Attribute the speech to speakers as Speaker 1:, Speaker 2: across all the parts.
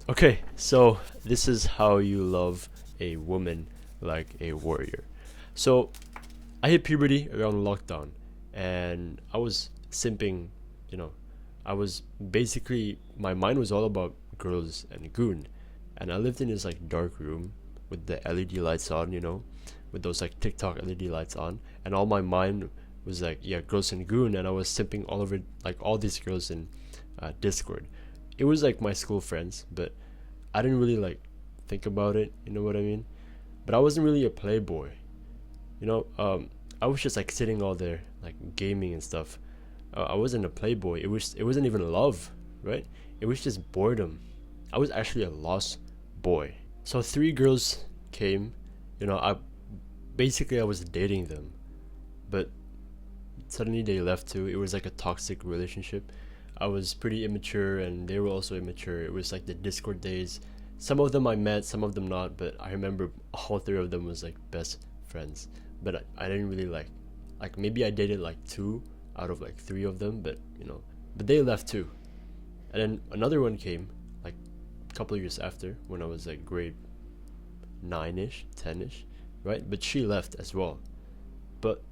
Speaker 1: Okay, so this is how you love a woman like a warrior. So I hit puberty around lockdown, and I was simping. You know, I was basically my mind was all about girls and goon, and I lived in this like dark room with the LED lights on. With those like TikTok LED lights on, and all my mind was like yeah, girls and goon, and I was simping all over like all these girls in Discord. It was like my school friends, but I didn't really like think about it. You know what I mean? But I wasn't really a playboy. You know, I was just like sitting all there, like gaming and stuff. I wasn't a playboy. It wasn't even love, right? It was just boredom. I was actually a lost boy. So three girls came. I was dating them, but suddenly they left too. It was like a toxic relationship. I was pretty immature and they were also immature. It was like the Discord days. Some of them I met, some of them not, but I remember all three of them was like best friends. But I didn't really like maybe I dated like two out of like three of them, but they left too. And then another one came like a couple of years after when I was like grade 9ish, 10ish, right? But she left as well. But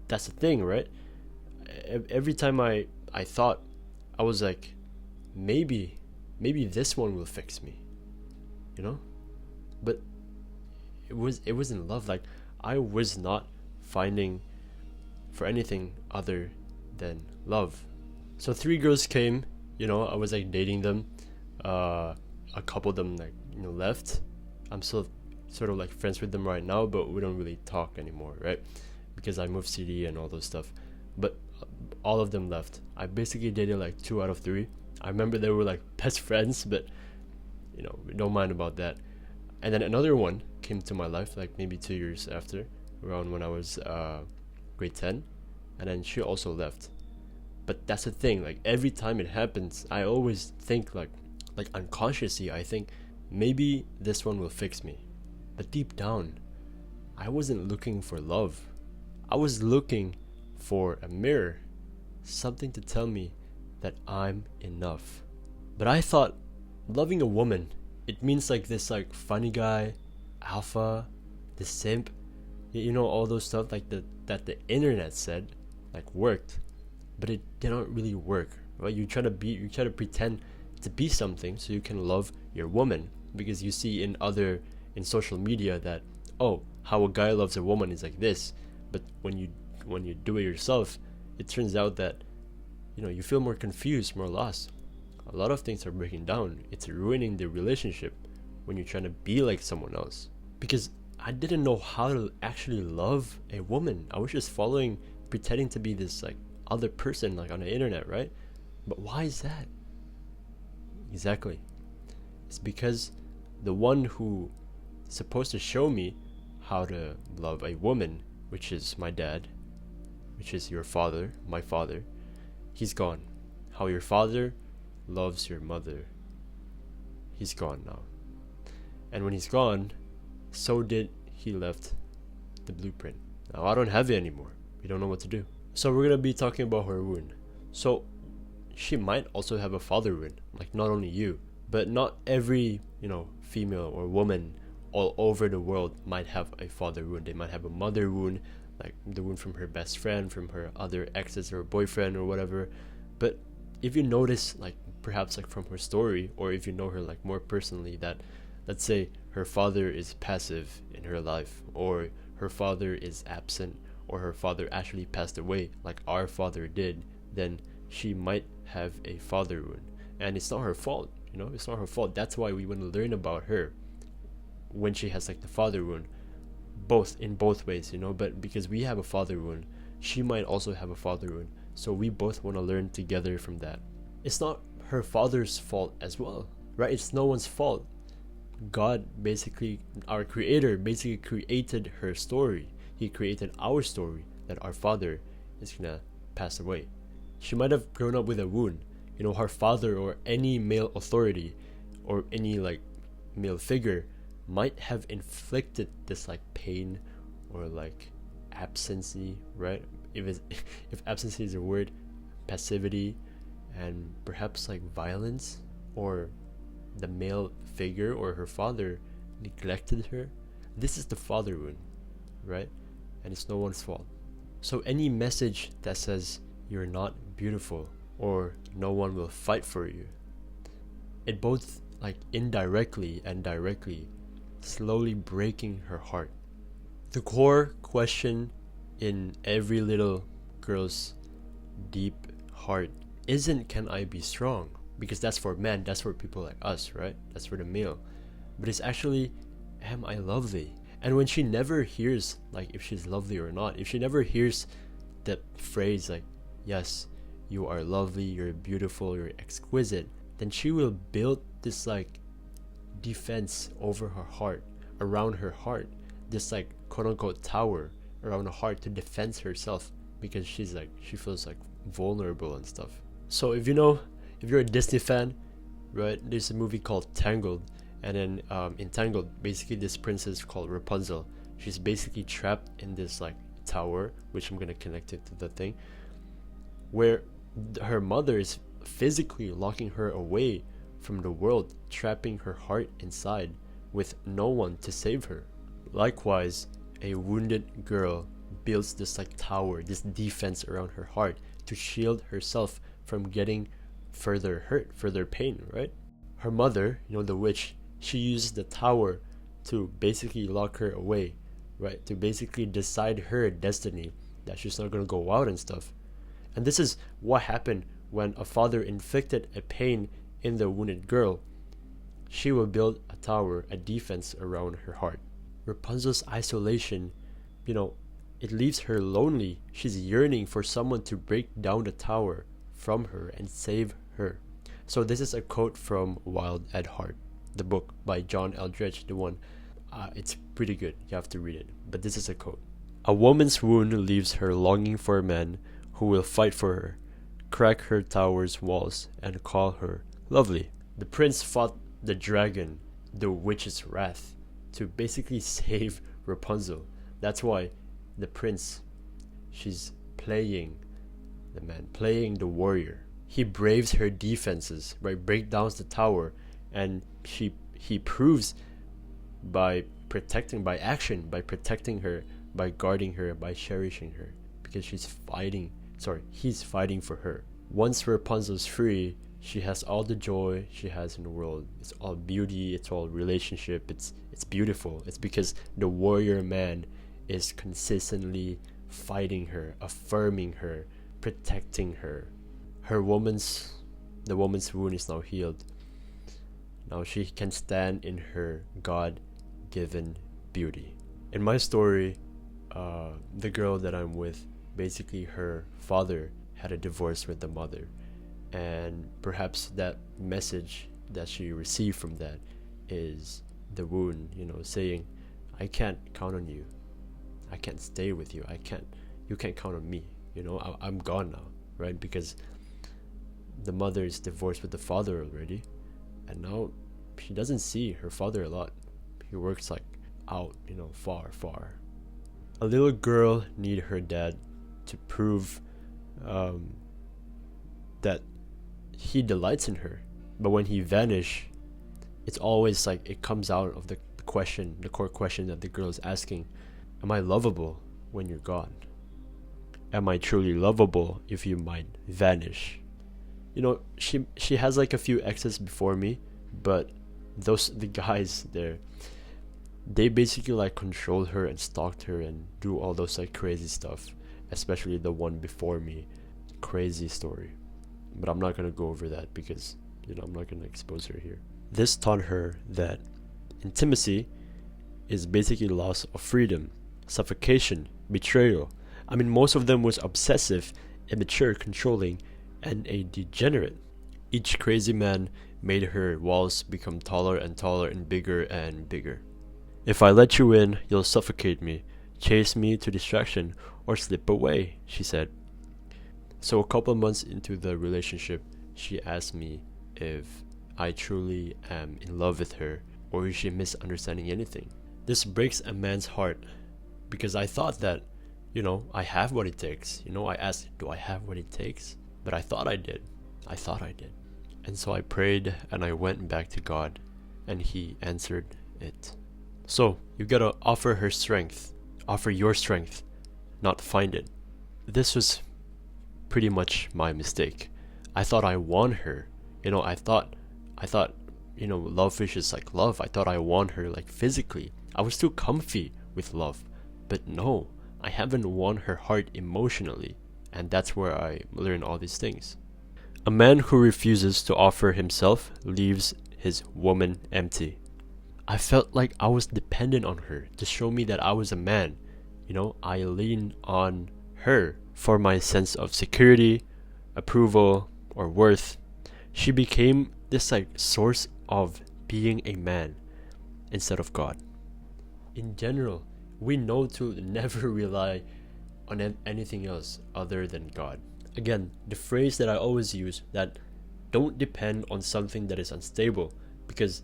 Speaker 1: that's the thing, right? Every time I thought I was like, maybe this one will fix me, you know. But it wasn't love. Like I was not finding for anything other than love. So three girls came. I was like dating them. A couple of them like left. I'm still sort of like friends with them right now, but we don't really talk anymore, right? Because I moved city and all those stuff. But all of them left. I basically dated like two out of three. I remember they were like best friends, but we don't mind about that. And then another one came to my life like maybe 2 years after, around when I was grade 10, and then she also left. But that's the thing. Like every time it happens, I always think like unconsciously, I think maybe this one will fix me. But deep down, I wasn't looking for love. I was looking for a mirror, something to tell me that I'm enough. But I thought loving a woman, it means like this like funny guy, alpha, the simp, all those stuff like that the internet said like worked, but it didn't really work, right? You try to pretend to be something so you can love your woman because you see in social media that how a guy loves a woman is like this, but when you do it yourself, it turns out that you feel more confused, more lost. A lot of things are breaking down. It's ruining the relationship when you're trying to be like someone else. Because I didn't know how to actually love a woman. I was just following, pretending to be this like other person like on the internet, right? But why is that? Exactly. It's because the one who is supposed to show me how to love a woman, which is my dad, which is your father, my father, he's gone. How your father loves your mother, he's gone now. And when he's gone, so did he left the blueprint. Now I don't have it anymore. We don't know what to do. So we're gonna be talking about her wound. So she might also have a father wound, like not only you, but not every, female or woman all over the world might have a father wound. They might have a mother wound, like the wound from her best friend, from her other exes or boyfriend or whatever. But if you notice, like perhaps like from her story, or if you know her like more personally, that let's say her father is passive in her life, or her father is absent, or her father actually passed away like our father did, then she might have a father wound. And it's not her fault, it's not her fault. That's why we want to learn about her when she has like the father wound, both ways, but because we have a father wound, she might also have a father wound. So we both want to learn together from that. It's not her father's fault as well, right? It's no one's fault. God basically, our creator basically created her story. He created our story that our father is gonna pass away. She might have grown up with a wound. Her father or any male authority or any like male figure might have inflicted this like pain or like absency, right? If absence is a word, passivity, and perhaps like violence or the male figure or her father neglected her, this is the father wound, right? And it's no one's fault. So any message that says you're not beautiful or no one will fight for you, it both like indirectly and directly slowly breaking her heart. The core question in every little girl's deep heart isn't can I be strong, because that's for men, that's for people like us, right? That's for the male. But it's actually, am I lovely? And when she never hears like if she's lovely or not, if she never hears that phrase like, yes, you are lovely, you're beautiful, you're exquisite, then she will build this like defense over her heart, around her heart, this like quote unquote tower around her heart to defend herself, because she feels like vulnerable and stuff. So if you're a Disney fan, right, there's a movie called Tangled, and then in Tangled, basically this princess called Rapunzel, she's basically trapped in this like tower, which I'm gonna connect it to the thing, where her mother is physically locking her away from the world, trapping her heart inside with no one to save her. Likewise, a wounded girl builds this like tower, this defense around her heart to shield herself from getting further hurt, further pain, right? Her mother, the witch, she uses the tower to basically lock her away, right? To basically decide her destiny, that she's not gonna go out and stuff. And this is what happened when a father inflicted a pain in the wounded girl. She will build a tower, a defense around her heart. Rapunzel's isolation, it leaves her lonely. She's yearning for someone to break down the tower from her and save her. So this is a quote from Wild at Heart, the book by John Eldredge, the one. It's pretty good. You have to read it. But this is a quote. A woman's wound leaves her longing for a man who will fight for her, crack her tower's walls, and call her lovely. The prince fought the dragon, the witch's wrath, to basically save Rapunzel. That's why the prince, she's playing the man, playing the warrior. He braves her defenses, right? Break down the tower, and he proves by protecting her, by guarding her, by cherishing her, because he's fighting for her. Once Rapunzel's free, she has all the joy she has in the world. It's all beauty, it's all relationship, it's beautiful. It's because the warrior man is consistently fighting her, affirming her, protecting her. The woman's wound is now healed. Now she can stand in her God-given beauty. In my story, the girl that I'm with, basically her father had a divorce with the mother, and perhaps that message that she received from that is the wound, saying, I can't count on you, I can't stay with you, you can't count on me, I'm gone now, right? Because the mother is divorced with the father already, and now she doesn't see her father a lot. He works like out, far. A little girl need her dad to prove that he delights in her, but when he vanish, it's always like it comes out of the core question that the girl is asking: am I lovable when you're gone? Am I truly lovable if you might vanish? She has like a few exes before me, but the guys there, they basically like controlled her and stalked her and do all those like crazy stuff, especially the one before me. Crazy story, but I'm not gonna go over that because I'm not gonna expose her here. This taught her that intimacy is basically loss of freedom, suffocation, betrayal. I mean, most of them was obsessive, immature, controlling, and a degenerate. Each crazy man made her walls become taller and taller and bigger. If I let you in, you'll suffocate me, chase me to distraction, or slip away, she said. So a couple months into the relationship, she asked me if I truly am in love with her, or is she misunderstanding anything. This breaks a man's heart, because I thought that, I have what it takes. I asked, do I have what it takes? But I thought I did. And so I prayed and I went back to God, and He answered it. So you gotta offer her strength, offer your strength, not find it. This was pretty much my mistake. I thought I won her. I thought, love is like love. I thought I won her like physically. I was too comfy with love. But no, I haven't won her heart emotionally. And that's where I learned all these things. A man who refuses to offer himself leaves his woman empty. I felt like I was dependent on her to show me that I was a man. I leaned on her for my sense of security, approval, or worth. She became this source of being a man instead of God. In general, we know to never rely on anything else other than God. Again, the phrase that I always use, that don't depend on something that is unstable, because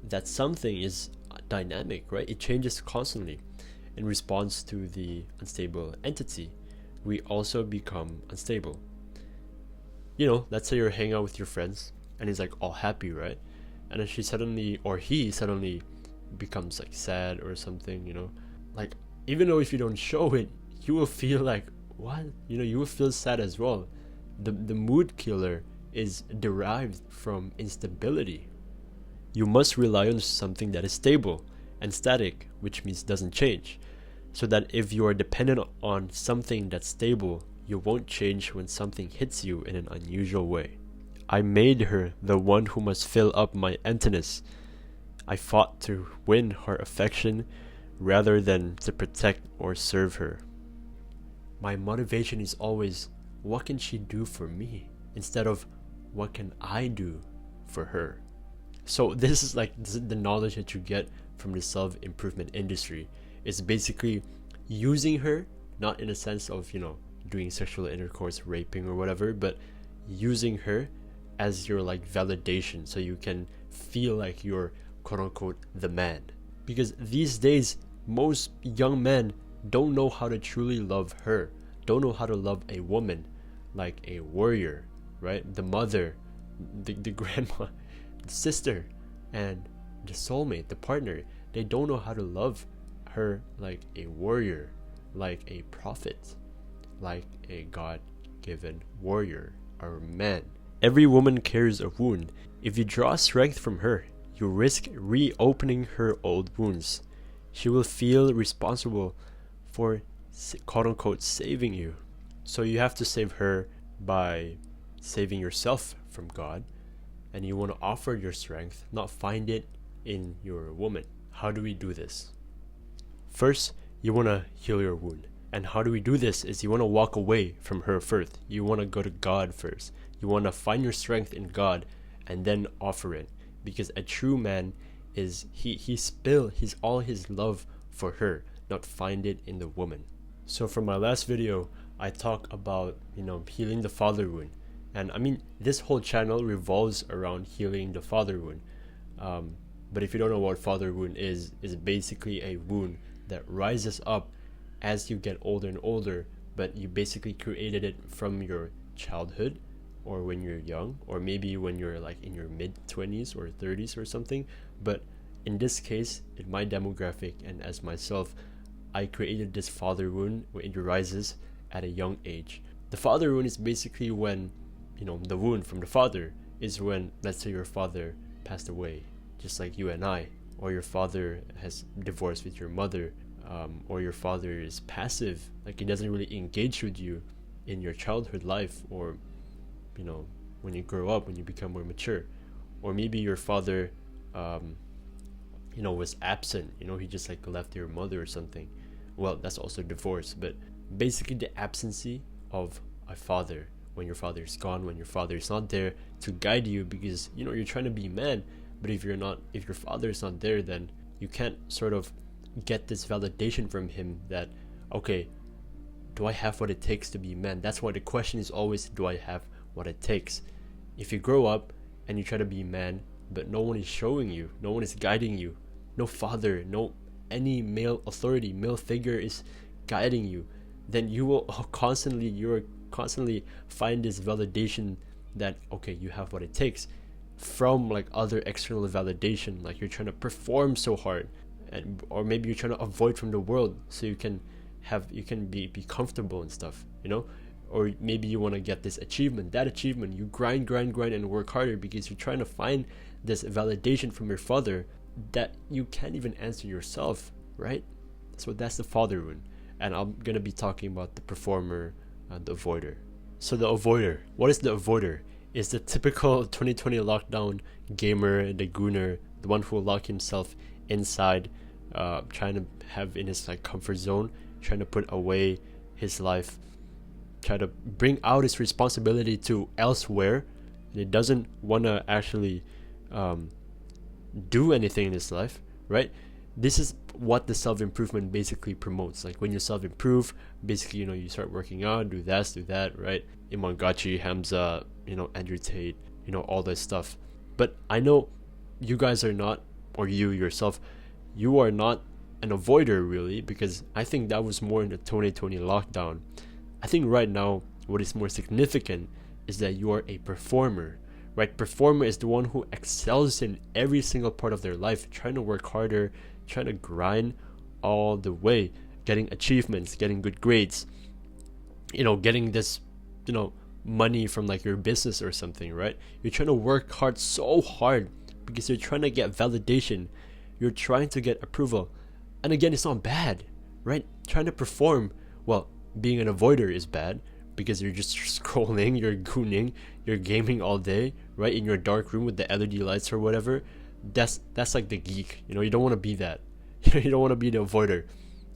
Speaker 1: that something is dynamic, right? It changes constantly. In response to the unstable entity, we also become unstable. Let's say you're hanging out with your friends and he's all happy, right? And then she suddenly, or he suddenly becomes sad or something, even though if you don't show it, you will feel what? You will feel sad as well. The mood killer is derived from instability. You must rely on something that is stable and static, which means doesn't change, so that if you are dependent on something that's stable, you won't change when something hits you in an unusual way. I made her the one who must fill up my emptiness. I fought to win her affection rather than to protect or serve her. My motivation is always, what can she do for me? Instead of, what can I do for her? So this is the knowledge that you get from the self-improvement industry. It's basically using her, not in a sense of, doing sexual intercourse, raping or whatever, but using her as your validation, so you can feel like you're quote unquote the man. Because these days, most young men don't know how to truly love her, don't know how to love a woman like a warrior, right? The mother, the grandma, the sister, and the soulmate, the partner. They don't know how to love her like a warrior, like a prophet, like a God-given warrior or man. Every woman carries a wound. If you draw strength from her, you risk reopening her old wounds. She will feel responsible for quote-unquote saving you. So you have to save her by saving yourself from God, and you want to offer your strength, not find it in your woman. How do we do this? First, you want to heal your wound. And how do we do this is you want to walk away from her first. You want to go to God first. You want to find your strength in God and then offer it. Because a true man is, he's all his love for her, not find it in the woman. So for my last video, I talk about, healing the father wound. And I mean, this whole channel revolves around healing the father wound. But if you don't know what father wound is basically a wound that rises up as you get older and older, but you basically created it from your childhood, or when you're young, or maybe when you're in your mid-20s or 30s or something. But in this case, in my demographic and as myself, I created this father wound where it arises at a young age. The father wound is basically when, the wound from the father is when, let's say your father passed away, just like you and I, or your father has divorced with your mother, or your father is passive, he doesn't really engage with you in your childhood life, or when you grow up, when you become more mature. Or maybe your father was absent, he just left your mother or something. Well, that's also divorce, but basically the absence of a father, when your father is gone, when your father is not there to guide you, because you're trying to be a man, but if your father is not there, then you can't sort of get this validation from him that, okay, do I have what it takes to be a man? That's why the question is always, do I have what it takes? If you grow up and you try to be a man, but no one is showing you, no one is guiding you, no father, no any male authority, male figure is guiding you, then you're constantly find this validation that, okay, you have what it takes from like other external validation, like you're trying to perform so hard, and or maybe you're trying to avoid from the world so you can be comfortable and stuff, or maybe you want to get this achievement, that achievement, you grind and work harder because you're trying to find this validation from your father that you can't even answer yourself, right? So that's the father wound, and I'm gonna be talking about the performer and the avoider. So the avoider, what is the avoider? Is the typical 2020 lockdown gamer, the gooner, the one who will lock himself inside, trying to have in his like comfort zone, trying to put away his life, try to bring out his responsibility to elsewhere, and he doesn't want to actually do anything in his life, right? This is what the self-improvement basically promotes. Like when you self-improve, basically, you start working out, do that, right? Imangachi, Hamza, Andrew Tate, all this stuff. But I know you guys are not, or you yourself, you are not an avoider really, because I think that was more in the 2020 lockdown. I think right now, what is more significant is that you are a performer, right? Performer is the one who excels in every single part of their life, trying to work harder, trying to grind all the way, getting achievements, getting good grades, getting this, money from like your business or something, right? You're trying to work hard, so hard, because you're trying to get validation. You're trying to get approval. And again, it's not bad, right? Trying to perform, well, being an avoider is bad because you're just scrolling, you're gooning, you're gaming all day, right? In your dark room with the LED lights or whatever. That's like the geek, you don't want to be that. You don't want to be the avoider,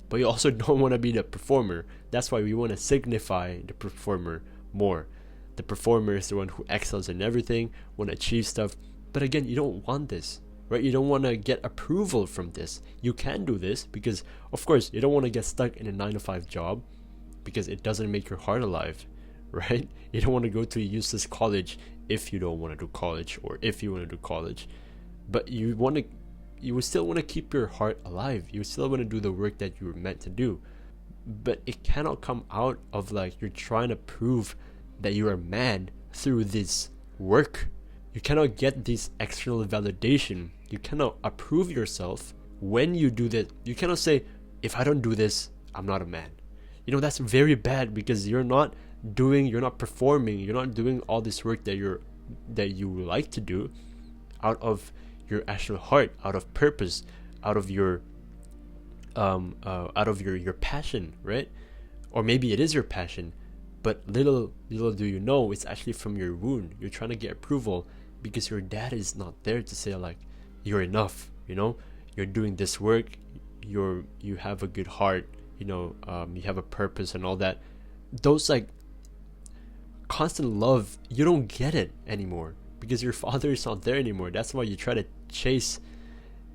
Speaker 1: but you also don't want to be the performer. That's why we want to signify the performer more. The performer is the one who excels in everything, want to achieve stuff. But again, you don't want this, right? You don't want to get approval from this. You can do this because, of course, you don't want to get stuck in a 9-to-5 job because it doesn't make your heart alive, right? You don't want to go to a useless college if you don't want to do college, or if you want to do college. But you would still want to keep your heart alive. You still want to do the work that you were meant to do. But it cannot come out of like you're trying to prove that you're a man through this work. You cannot get this external validation. You cannot approve yourself when you do that. You cannot say, if I don't do this, I'm not a man. That's very bad because you're not performing, you're not doing all this work that you like to do out of your actual heart, out of purpose, out of your passion, right? Or maybe it is your passion, but little do you know, it's actually from your wound. You're trying to get approval because your dad is not there to say like you're enough. You're doing this work. You have a good heart. You have a purpose and all that. Those like constant love, you don't get it anymore because your father is not there anymore. That's why you try to chase.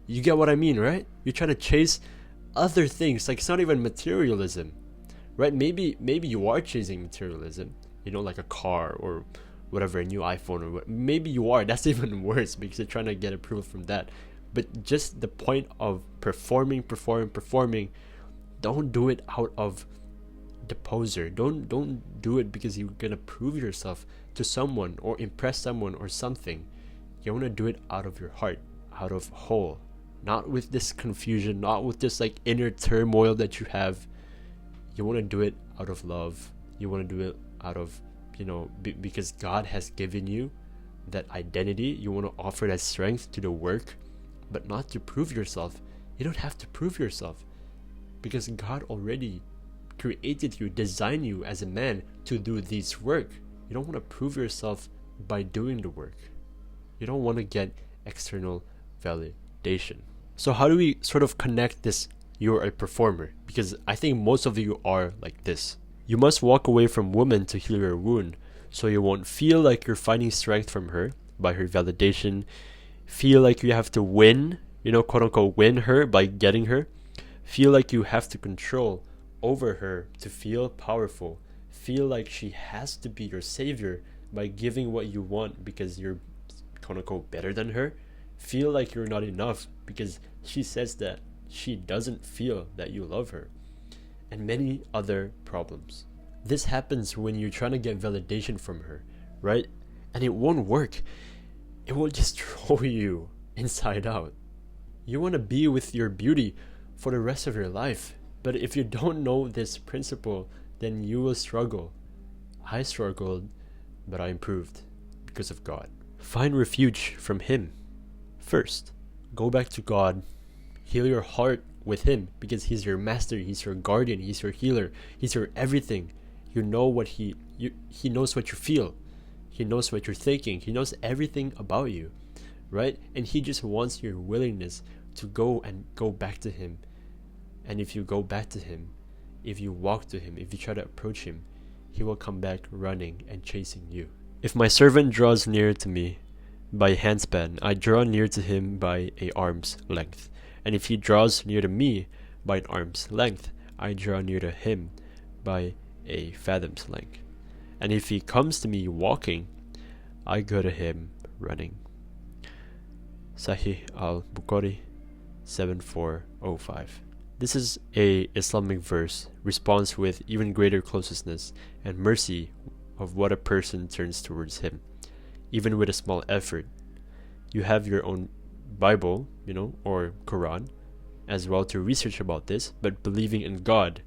Speaker 1: You get what I mean, right? You try to chase other things. Like it's not even materialism, right? Maybe you are chasing materialism, like a car or whatever, a new iPhone or what. Maybe you are. That's even worse because you're trying to get approval from that. But just the point of performing. Don't do it out of the poser. Don't do it because you're gonna prove yourself to someone or impress someone or something. You want to do it out of your heart, out of whole, not with this confusion, not with this like inner turmoil that you have. You want to do it out of love. You want to do it out of because God has given you that identity. You want to offer that strength to the work, but not to prove yourself. You don't have to prove yourself because God already created you, designed you as a man to do this work. You don't want to prove yourself by doing the work. You don't want to get external validation. So how do we sort of connect this, you're a performer? Because I think most of you are like this. You must walk away from women to heal your wound, so you won't feel like you're finding strength from her by her validation, feel like you have to win, quote unquote win her by getting her, feel like you have to control over her to feel powerful, feel like she has to be your savior by giving what you want because you're quote unquote better than her, feel like you're not enough because she says that she doesn't feel that you love her, and many other problems. This happens when you're trying to get validation from her, right? and it won't work. It will destroy you inside out. You want to be with your beauty for the rest of your life. But if you don't know this principle, then you will struggle. I struggled, but I improved because of God. Find refuge from Him first. Go back to God. Heal your heart with Him because He's your master, He's your guardian, He's your healer, He's your everything. You know what He knows what you feel. He knows what you're thinking. He knows everything about you, right? And He just wants your willingness to go back to Him. And if you go back to Him, if you walk to Him, if you try to approach Him, He will come back running and chasing you. If my servant draws near to me by a handspan, I draw near to him by a arm's length. And if he draws near to me by an arm's length, I draw near to him by a fathom's length. And if he comes to me walking, I go to him running. Sahih al-Bukhari 7405. This is a Islamic verse, responds with even greater closeness and mercy of what a person turns towards Him, even with a small effort. You have your own Bible, or Quran, as well to research about this, but believing in God,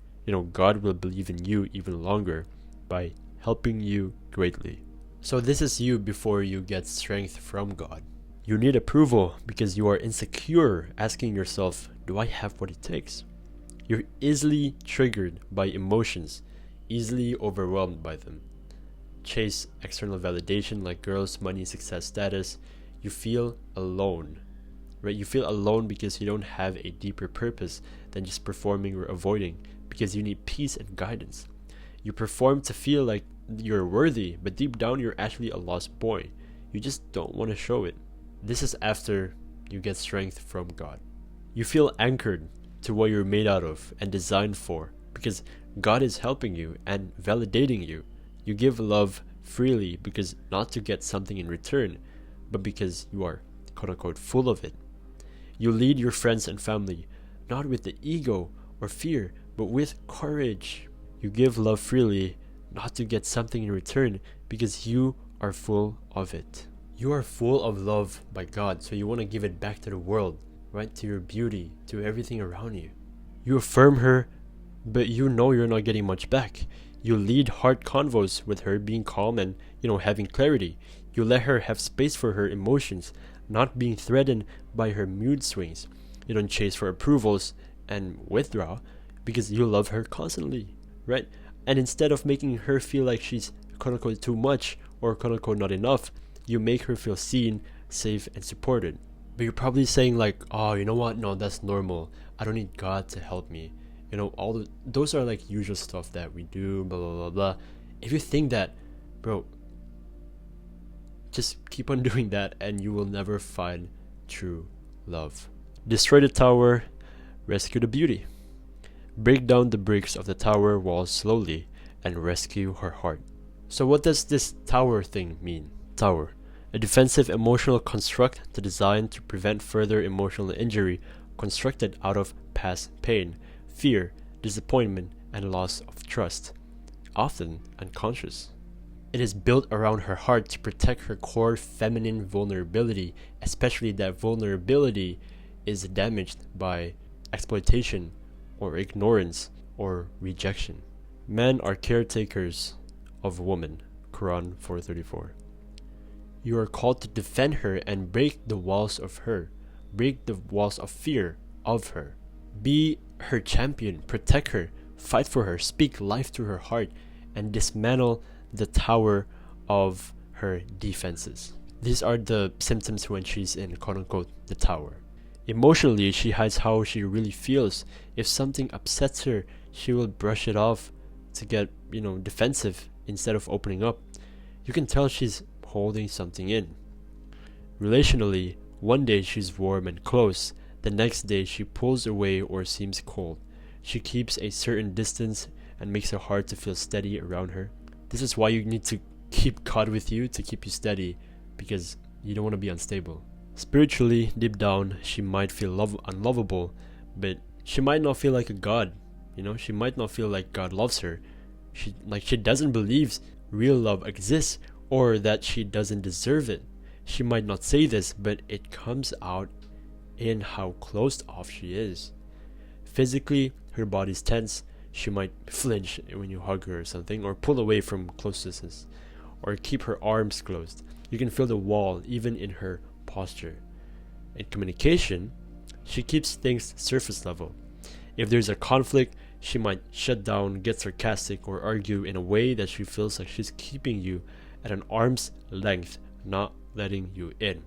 Speaker 1: God will believe in you even longer by helping you greatly. So this is you before you get strength from God. You need approval because you are insecure, asking yourself, do I have what it takes? You're easily triggered by emotions, easily overwhelmed by them. Chase external validation like girls, money, success, status. You feel alone, right? You feel alone because you don't have a deeper purpose than just performing or avoiding, because you need peace and guidance. You perform to feel like you're worthy, but deep down you're actually a lost boy. You just don't want to show it. This is after you get strength from God. You feel anchored to what you're made out of and designed for, because God is helping you and validating you. You give love freely because not to get something in return, but because you are quote-unquote full of it. You lead your friends and family not with the ego or fear, but with courage. You give love freely not to get something in return because you are full of it. You are full of love by God, so you want to give it back to the world, right? To your beauty, to everything around you. You affirm her, but you know you're not getting much back. You lead hard convos with her, being calm and, having clarity. You let her have space for her emotions, not being threatened by her mood swings. You don't chase for approvals and withdraw because you love her constantly, right? And instead of making her feel like she's quote-unquote too much or quote-unquote not enough, you make her feel seen, safe, and supported. But you're probably saying like, oh, you know what? No, that's normal. I don't need God to help me. Those are like usual stuff that we do, blah, blah, blah, blah. If you think that, bro, just keep on doing that and you will never find true love. Destroy the tower, rescue the beauty. Break down the bricks of the tower walls slowly and rescue her heart. So what does this tower thing mean? Tower, a defensive emotional construct designed to prevent further emotional injury, constructed out of past pain, fear, disappointment, and loss of trust, often unconscious. It is built around her heart to protect her core feminine vulnerability, especially that vulnerability is damaged by exploitation or ignorance or rejection. Men are caretakers of women, Quran 4:34. You are called to defend her and break the walls of her, break the walls of fear of her. Be her champion, protect her, fight for her, speak life to her heart, and dismantle the tower of her defenses. These are the symptoms when she's in quote-unquote the tower. Emotionally, she hides how she really feels. If something upsets her, she will brush it off to get, defensive instead of opening up. You can tell she's holding something in. Relationally, one day she's warm and close, the next day she pulls away or seems cold. She keeps a certain distance and makes it hard to feel steady around her. This is why you need to keep God with you to keep you steady, because you don't want to be unstable. Spiritually, deep down, she might feel unlovable, but she might not feel like a god. She might not feel like God loves her. She doesn't believe real love exists, or that she doesn't deserve it. She might not say this, but it comes out in how closed off she is. Physically, her body's tense. She might flinch when you hug her or something, or pull away from closeness, or keep her arms closed. You can feel the wall even in her posture. In communication, she keeps things surface level. If there's a conflict, she might shut down, get sarcastic, or argue in a way that she feels like she's keeping you at an arm's length, not letting you in.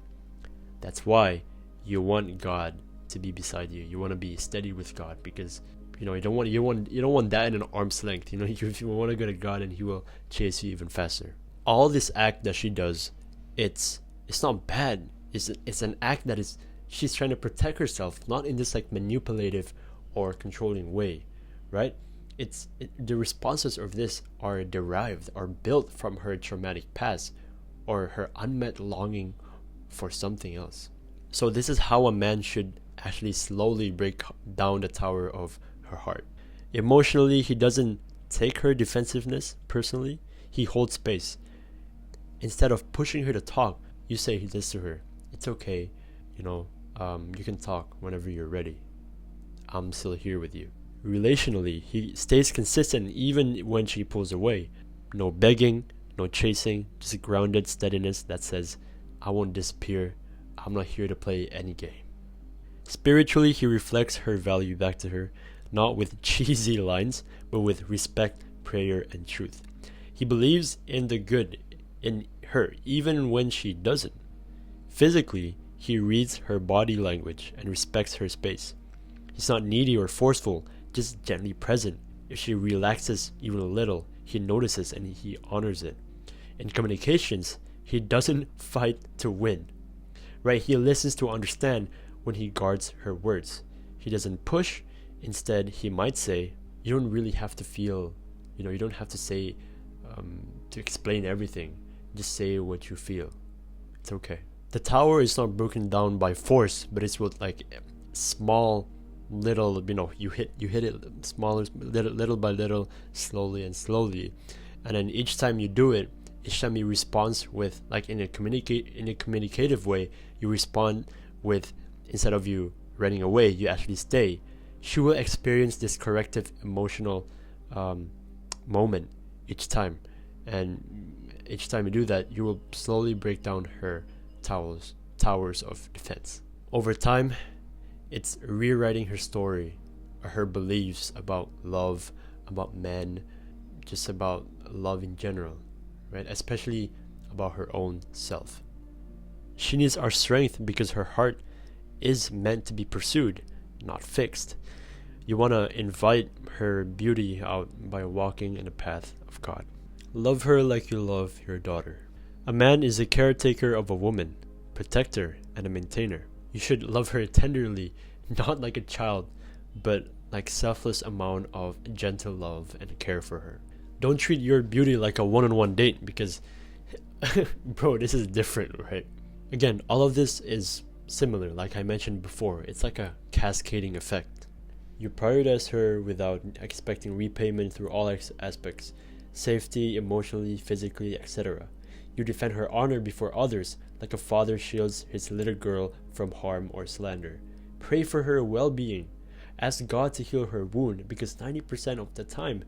Speaker 1: That's why you want God to be beside you. You want to be steady with God, because you don't want that in an arm's length. You want to go to God and He will chase you even faster. All this act that she does, it's not bad. It's an act that she's trying to protect herself, not in this like manipulative or controlling way, right? The responses of this are built from her traumatic past or her unmet longing for something else. So this is how a man should actually slowly break down the tower of her heart. Emotionally, he doesn't take her defensiveness personally. He holds space. Instead of pushing her to talk, you say this to her: "It's okay, you can talk whenever you're ready. I'm still here with you." Relationally, he stays consistent even when she pulls away. No begging, no chasing, just grounded steadiness that says, "I won't disappear. I'm not here to play any game." Spiritually, he reflects her value back to her, not with cheesy lines, but with respect, prayer, and truth. He believes in the good in her, even when she doesn't. Physically, he reads her body language and respects her space. He's not needy or forceful, just gently present. If she relaxes even a little, he notices and he honors it. In communications, he doesn't fight to win. Right? He listens to understand when he guards her words. He doesn't push. Instead, he might say, "You don't really have to feel, you don't have to say, to explain everything. Just say what you feel. It's okay." The tower is not broken down by force, but it's with like small, little, you hit it smaller, little by little, slowly and slowly. And then each time you do it, each time you respond with, like in a communicative way, you respond with, instead of you running away, you actually stay. She will experience this corrective emotional moment each time. And each time you do that, you will slowly break down her towers of defense. Over time, it's rewriting her story, her beliefs about love, about men, just about love in general, right? Especially about her own self. She needs our strength because her heart is meant to be pursued, not fixed. You want to invite her beauty out by walking in the path of God. Love her like you love your daughter. A man is a caretaker of a woman, protector, and a maintainer. You should love her tenderly, not like a child, but like selfless amount of gentle love and care for her. Don't treat your beauty like a one-on-one date, because bro, this is different, right? Again, all of this is similar, like I mentioned before. It's like a cascading effect. You prioritize her without expecting repayment through all aspects: safety, emotionally, physically, etc. You defend her honor before others, like a father shields his little girl from harm or slander. Pray for her well-being. Ask God to heal her wound, because 90% of the time,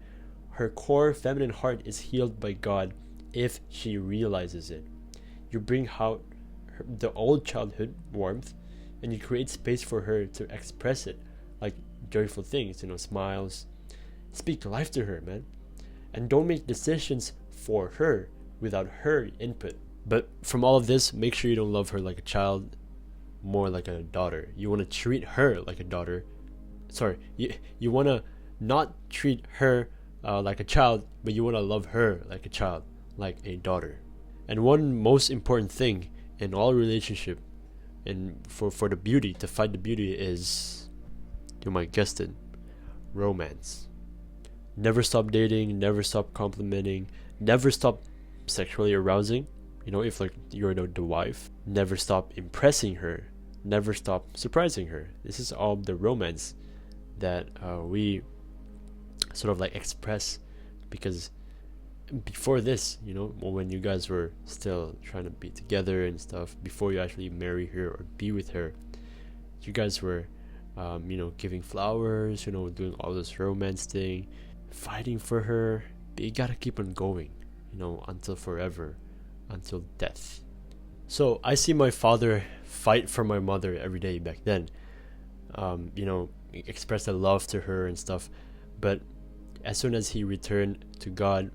Speaker 1: her core feminine heart is healed by God if she realizes it. You bring out the old childhood warmth, and you create space for her to express it, like joyful things, smiles. Speak life to her, man. And don't make decisions for her without her input. But from all of this, make sure you don't love her like a child, more like a daughter. You want to treat her like a daughter. Sorry, you want to not treat her like a child, but you want to love her like a child, like a daughter. And one most important thing in all relationship, and for the beauty, to fight the beauty, is, you might guess it, romance. Never stop dating, never stop complimenting, never stop sexually arousing, if like you're the wife. Never stop impressing her, never stop surprising her. This is all the romance that we sort of like express, because before this, when you guys were still trying to be together and stuff, before you actually marry her or be with her, you guys were, giving flowers, doing all this romance thing, fighting for her. But you gotta keep on going, until forever, until death. So I see my father fight for my mother every day back then. Express the love to her and stuff. But as soon as he returned to God,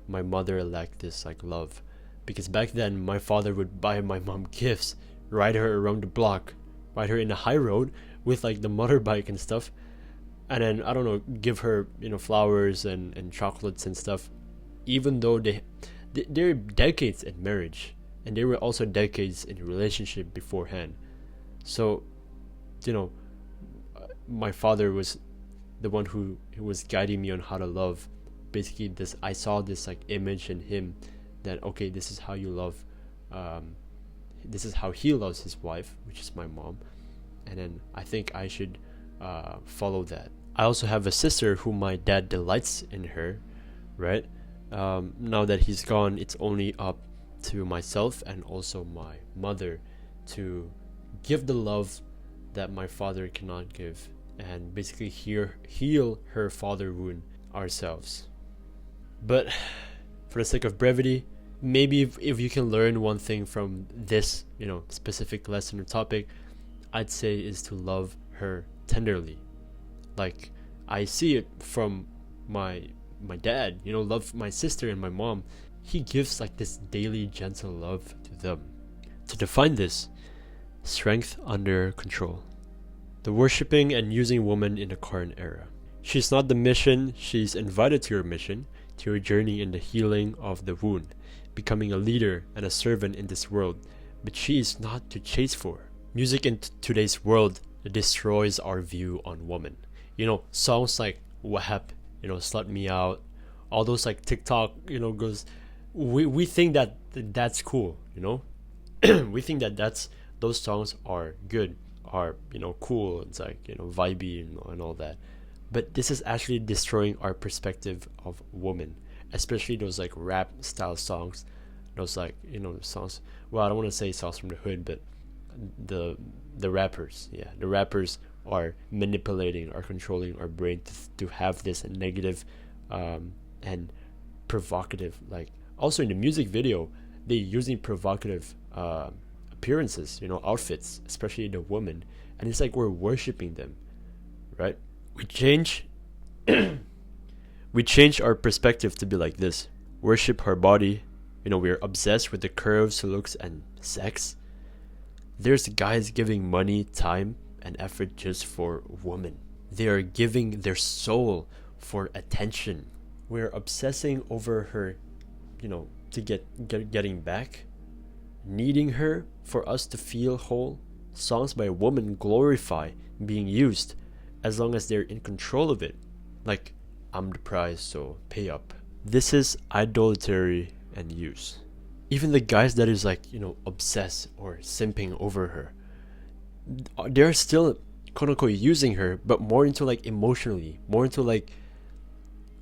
Speaker 1: my mother lacked this like love, because back then my father would buy my mom gifts, ride her around the block, ride her in the high road with like the motorbike and stuff, and then I don't know, give her flowers and chocolates and stuff, even though they're decades in marriage, and they were also decades in a relationship beforehand. So my father was the one who was guiding me on how to love. Basically, I saw this like image in him, that okay, this is how you love, this is how he loves his wife, which is my mom, and then I think I should follow that. I also have a sister who my dad delights in her, right? Now that he's gone, it's only up to myself and also my mother to give the love that my father cannot give, and basically heal her father wound ourselves. But for the sake of brevity, maybe if you can learn one thing from this specific lesson or topic, I'd say is to love her tenderly. Like I see it from my dad, love my sister and my mom. He gives like this daily gentle love to them. To define this, strength under control. The worshipping and using woman in the current era. She's not the mission, she's invited to your mission, to your journey in the healing of the wound, becoming a leader and a servant in this world, but she is not to chase for. Music in today's world destroys our view on woman. Songs like WAP, Slut Me Out, all those like TikTok, goes, we think that that's cool, we think that those songs are good, are cool, it's like vibey and all that. But this is actually destroying our perspective of women, especially those like rap style songs, those like songs. Well, I don't want to say songs from the hood, but the rappers, the rappers are manipulating, are controlling our brain to have this negative and provocative. Like also in the music video, they're using provocative appearances, outfits, especially the women, and it's like we're worshiping them, right? We change our perspective to be like this. Worship her body. We're obsessed with the curves, looks, and sex. There's guys giving money, time, and effort just for women. They are giving their soul for attention. We're obsessing over her, to getting back, needing her for us to feel whole. Songs by a woman glorify being used, as long as they're in control of it. Like, I'm the prize, so pay up. This is idolatry and use. Even the guys that is like, obsessed or simping over her, they're still quote unquote using her, but more into like emotionally, more into like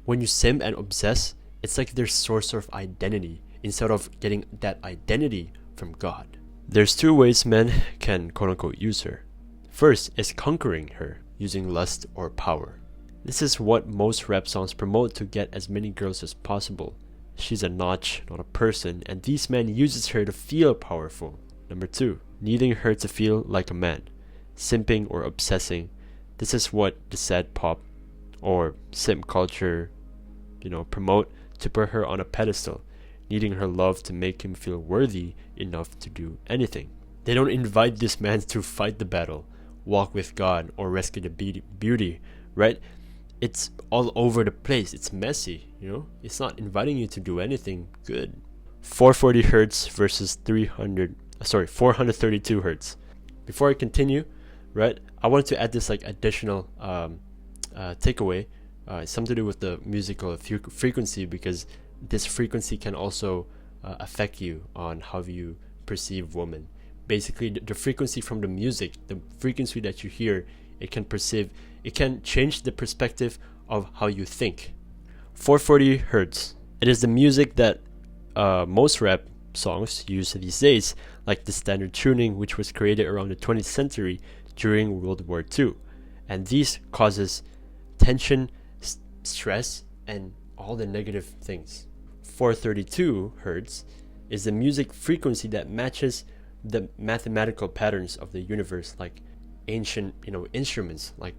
Speaker 1: when you simp and obsess, it's like their source of identity instead of getting that identity from God. There's two ways men can quote unquote use her. First is conquering her, using lust or power. This is what most rap songs promote to get as many girls as possible. She's a notch, not a person, and these men uses her to feel powerful. Number two, needing her to feel like a man, simping or obsessing. This is what the sad pop or simp culture, promote to put her on a pedestal, needing her love to make him feel worthy enough to do anything. They don't invite this man to fight the battle, walk with God, or rescue the beauty, right? It's all over the place. It's messy, It's not inviting you to do anything good. 440 hertz versus 432 hertz. Before I continue, right, I wanted to add this like additional takeaway. It's something to do with the musical frequency, because this frequency can also affect you on how you perceive women. Basically, the frequency from the music, the frequency that you hear, it can change the perspective of how you think. 440 hertz It is the music that most rap songs use these days, like the standard tuning, which was created around the 20th century during World War II. And these causes tension, stress, and all the negative things. 432 hertz is the music frequency that matches the mathematical patterns of the universe, like ancient, instruments. Like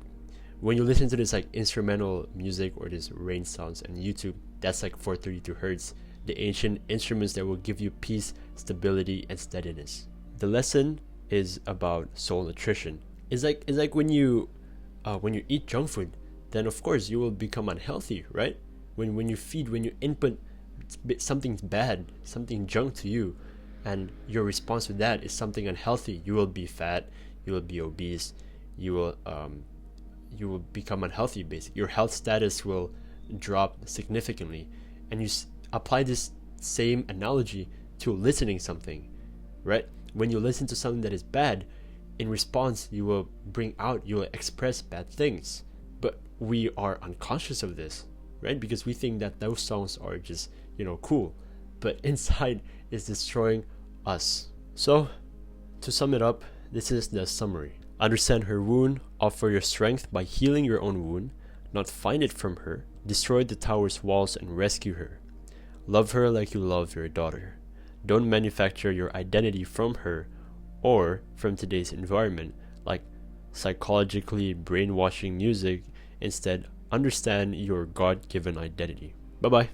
Speaker 1: when you listen to this like instrumental music or this rain sounds on YouTube, that's like 432 hertz, the ancient instruments that will give you peace, stability, and steadiness. The lesson is about soul nutrition. It's like when you eat junk food, then of course you will become unhealthy, right? When you input something bad, something junk to you, and your response to that is something unhealthy, you will be fat, you will be obese, you will become unhealthy. Basically, your health status will drop significantly. And you apply this same analogy to listening something, right? When you listen to something that is bad, in response you will express bad things, but we are unconscious of this, right? Because we think that those songs are just cool, but inside is destroying us. So to sum it up, this is the summary. Understand her wound, offer your strength by healing your own wound, not find it from her. Destroy the tower's walls and rescue her. Love her like you love your daughter. Don't manufacture your identity from her or from today's environment, like psychologically brainwashing music. Instead, understand your God-given identity. Bye-bye.